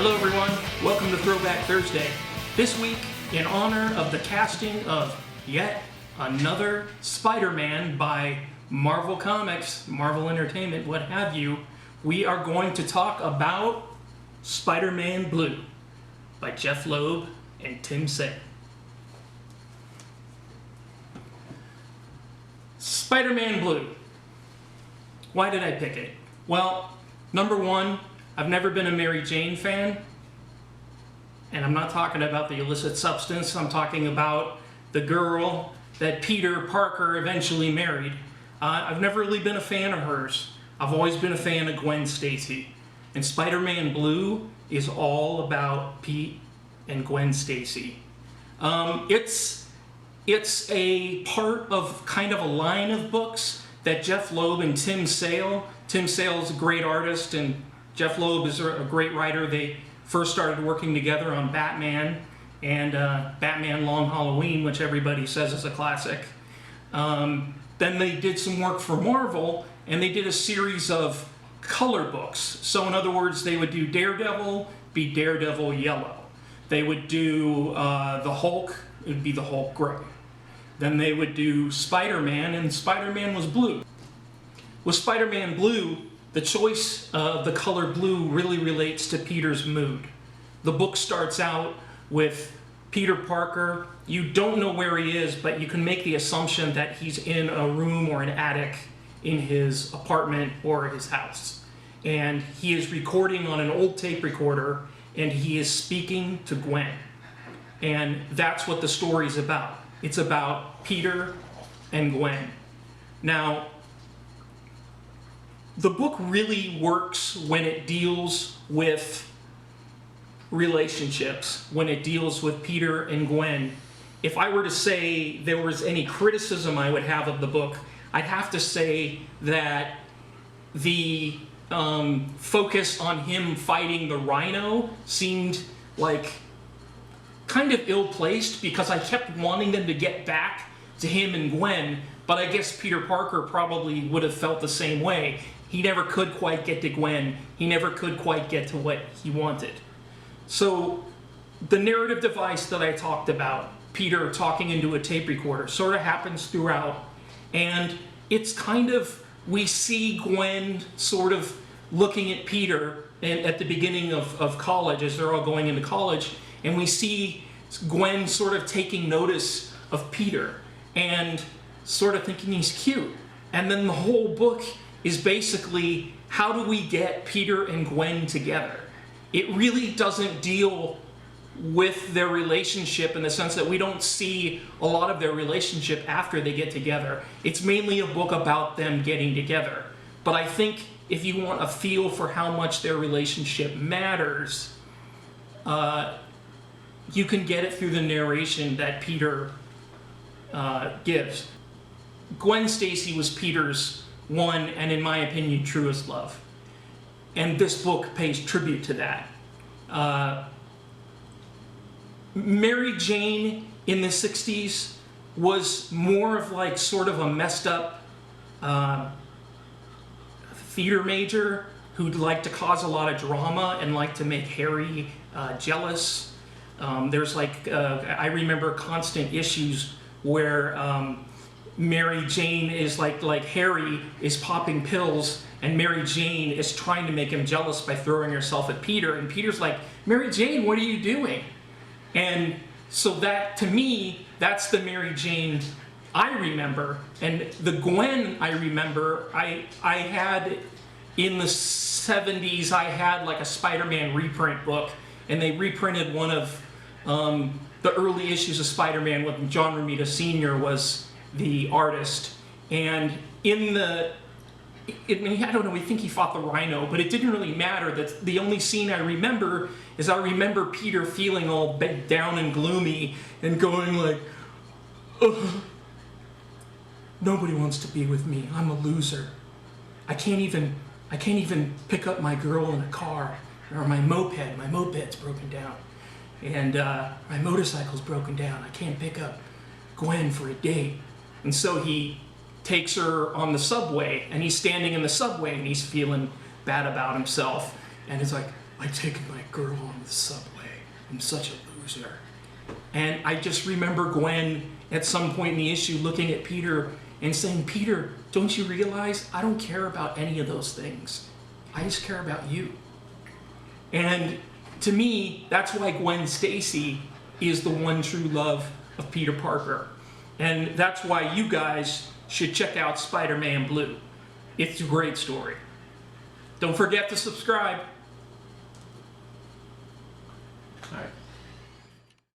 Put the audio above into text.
Hello everyone, welcome to Throwback Thursday. This week, in honor of the casting of yet another Spider-Man by Marvel Comics, Marvel Entertainment, what have you, we are going to talk about Spider-Man Blue by Jeph Loeb and Tim Sale. Spider-Man Blue. Why did I pick it? Well, number one, I've never been a Mary Jane fan, and I'm not talking about the illicit substance, I'm talking about the girl that Peter Parker eventually married. I've never really been a fan of hers. I've always been a fan of Gwen Stacy. And Spider-Man Blue is all about Pete and Gwen Stacy. It's a part of kind of a line of books that Jeph Loeb and Tim Sale is a great artist, and Jeph Loeb is a great writer. They first started working together on Batman and Batman Long Halloween, which everybody says is a classic. Then they did some work for Marvel, and they did a series of color books. So in other words, they would do Daredevil, be Daredevil yellow. They would do the Hulk, it would be the Hulk gray. Then they would do Spider-Man, and Spider-Man was blue. With Spider-Man Blue, the choice of the color blue really relates to Peter's mood. The book starts out with Peter Parker. You don't know where he is, but you can make the assumption that he's in a room or an attic in his apartment or his house. And he is recording on an old tape recorder, and he is speaking to Gwen. And that's what the story's about. It's about Peter and Gwen. Now, the book really works when it deals with relationships, when it deals with Peter and Gwen. If I were to say there was any criticism I would have of the book, I'd have to say that the focus on him fighting the Rhino seemed like kind of ill-placed, because I kept wanting them to get back to him and Gwen, but I guess Peter Parker probably would have felt the same way. He never could quite get to Gwen. He never could quite get to what he wanted. So the narrative device that I talked about, Peter talking into a tape recorder, sort of happens throughout. And it's kind of, we see Gwen sort of looking at Peter at the beginning of college, as they're all going into college, and we see Gwen sort of taking notice of Peter and sort of thinking he's cute. And then the whole book is basically, how do we get Peter and Gwen together? It really doesn't deal with their relationship in the sense that we don't see a lot of their relationship after they get together. It's mainly a book about them getting together. But I think if you want a feel for how much their relationship matters, you can get it through the narration that Peter gives. Gwen Stacy was Peter's one, and in my opinion, truest love. And this book pays tribute to that. Mary Jane in the 60s was more of like sort of a messed up theater major who'd like to cause a lot of drama and like to make Harry jealous. There's like, I remember constant issues where Mary Jane is like Harry is popping pills, and Mary Jane is trying to make him jealous by throwing herself at Peter, and Peter's like, Mary Jane, what are you doing? And so that, to me, that's the Mary Jane I remember. And the Gwen I remember, I had in the 70s, I had like a Spider-Man reprint book, and they reprinted one of the early issues of Spider-Man when John Romita Sr. was the artist. And in the, I don't know, we think he fought the Rhino, but it didn't really matter. The only scene I remember is I remember Peter feeling all bent down and gloomy and going like, ugh, nobody wants to be with me. I'm a loser. I can't even pick up my girl in a car, or my moped. My moped's broken down. And my motorcycle's broken down. I can't pick up Gwen for a date. And so he takes her on the subway, and he's standing in the subway, and he's feeling bad about himself. And he's like, I take my girl on the subway. I'm such a loser. And I just remember Gwen at some point in the issue looking at Peter and saying, Peter, don't you realize I don't care about any of those things. I just care about you. And to me, that's why Gwen Stacy is the one true love of Peter Parker. And that's why you guys should check out Spider-Man Blue. It's a great story. Don't forget to subscribe. All right.